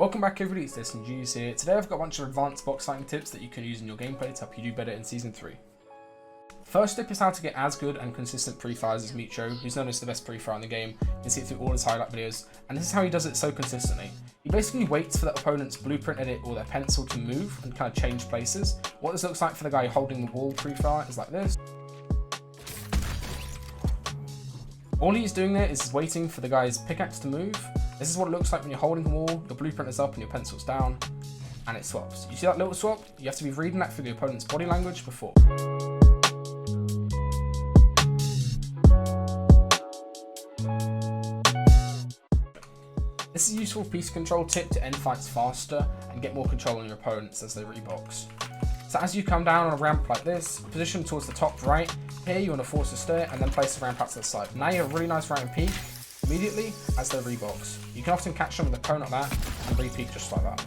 Welcome back everybody, it's DestinysJesus here. Today I've got a bunch of advanced box fighting tips that you can use in your gameplay to help you do better in Season 3. First tip is how to get as good and consistent pre-fires as Micho, who's known as the best pre-fire in the game. You can see it through all his highlight videos, and this is how he does it so consistently. He basically waits for the opponent's blueprint edit or their pencil to move and kind of change places. What this looks like for the guy holding the wall pre-fire is like this. All he's doing there is waiting for the guy's pickaxe to move. This is what it looks like when you're holding the wall, your blueprint is up and your pencil's down, and it swaps. You see that little swap? You have to be reading that through the opponent's body language before. This is a useful piece control tip to end fights faster and get more control on your opponents as they rebox. So as you come down on a ramp like this, position towards the top right. Here you want to force a stair and then place the ramp out to the side. Now you have a really nice ramp peak immediately as they rebox. You can often catch them with a cone like that and re-peak just like that.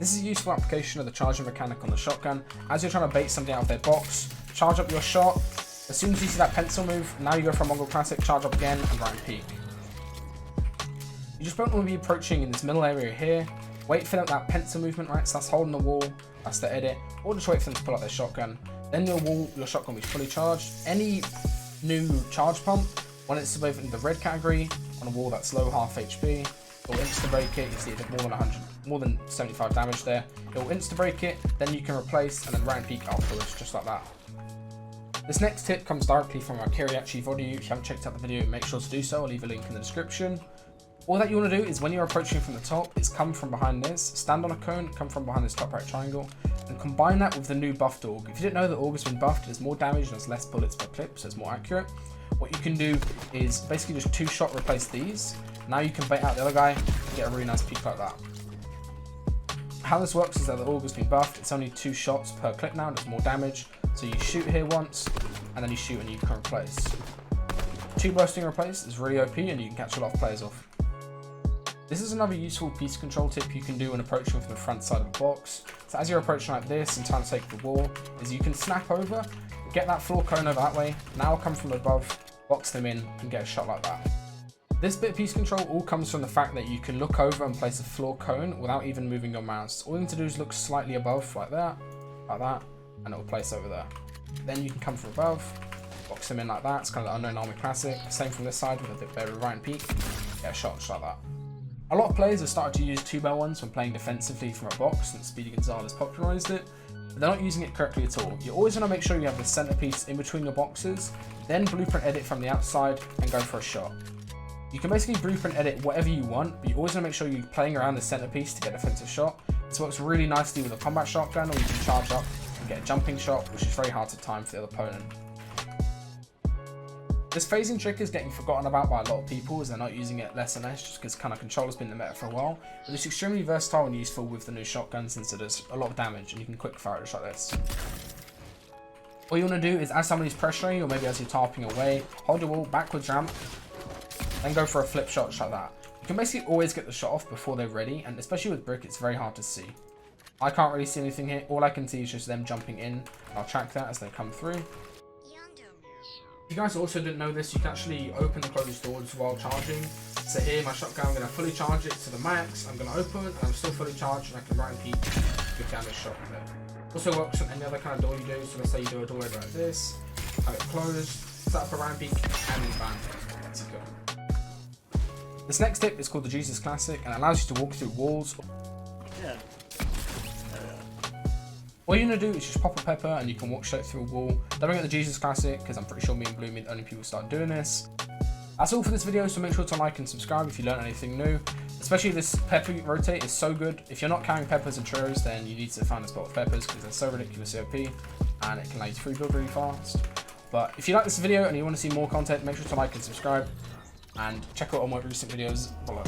This is a useful application of the charging mechanic on the shotgun. As you're trying to bait something out of their box, charge up your shot. As soon as you see that pencil move, now you go for a Mongol Classic, charge up again and ramp peak. You just don't want to be approaching in this middle area here. Wait for that pencil movement, right? So that's holding the wall, that's the edit, or just wait for them to pull out their shotgun. Then your shotgun will be fully charged. Any new charge pump, when it's above in the red category, on a wall that's low half HP, it will insta-break it. You see it did more than 75 damage there. It will insta-break it, then you can replace and then round peak afterwards, just like that. This next tip comes directly from our Kiryache video. If you haven't checked out the video, make sure to do so. I'll leave a link in the description. All that you want to do is when you're approaching from the top, is come from behind this, stand on a cone, come from behind this top right triangle, and combine that with the new buffed AUG. If you didn't know that AUG has been buffed, there's more damage and there's less bullets per clip, so it's more accurate. What you can do is basically just two-shot replace these. Now you can bait out the other guy and get a really nice peek like that. How this works is that the AUG has been buffed. It's only 2 shots per clip now, there's more damage. So you shoot here once, and then you shoot and you can replace. 2 bursting replace is really OP and you can catch a lot of players off. This is another useful piece control tip you can do when approaching from the front side of the box. So as you're approaching like this and trying to take the wall, is you can snap over, get that floor cone over that way, now I'll come from above, box them in and get a shot like that. This bit of piece control all comes from the fact that you can look over and place a floor cone without even moving your mouse. All you need to do is look slightly above like that, and it will place over there. Then you can come from above, box them in like that. It's kind of the Unknown Army classic. Same from this side with a bit better right and peak, get a shot just like that. A lot of players have started to use 2x1s when playing defensively from a box since Speedy Gonzalez popularised it, but they're not using it correctly at all. You always want to make sure you have the centerpiece in between your boxes, then blueprint edit from the outside and go for a shot. You can basically blueprint edit whatever you want, but you always want to make sure you're playing around the centerpiece to get a defensive shot. This works really nicely with a combat shotgun, or you can charge up and get a jumping shot, which is very hard to time for the other opponent. This phasing trick is getting forgotten about by a lot of people as they're not using it less and less just because kind of control has been the meta for a while. But it's extremely versatile and useful with the new shotgun since it does a lot of damage and you can quick fire it just like this. All you want to do is as somebody's pressuring or maybe as you're tarping away, hold your wall, backwards ramp, then go for a flip shot just like that. You can basically always get the shot off before they're ready, and especially with brick it's very hard to see. I can't really see anything here, all I can see is just them jumping in, and I'll track that as they come through. If you guys also didn't know this, you can actually open and close doors while charging. So here, my shotgun, I'm going to fully charge it to the max. I'm going to open, and I'm still fully charged, and I can right and peek, give down this shot with it. Also works on any other kind of door you do. So let's say you do a doorway like this, have it closed, set up a right and peek, and then bam, let's go. This next tip is called the Jesus Classic, and it allows you to walk through walls. Yeah. All you're going to do is just pop a pepper and you can walk straight through a wall. Don't forget the Jesus Classic, because I'm pretty sure me and Bloomy are the only people start doing this. That's all for this video, so make sure to like and subscribe if you learned anything new. Especially this pepper rotate is so good. If you're not carrying peppers and churros, then you need to find a spot with peppers because they're so ridiculously OP and it can allow you to free build really fast. But if you like this video and you want to see more content, make sure to like and subscribe and check out all my recent videos below.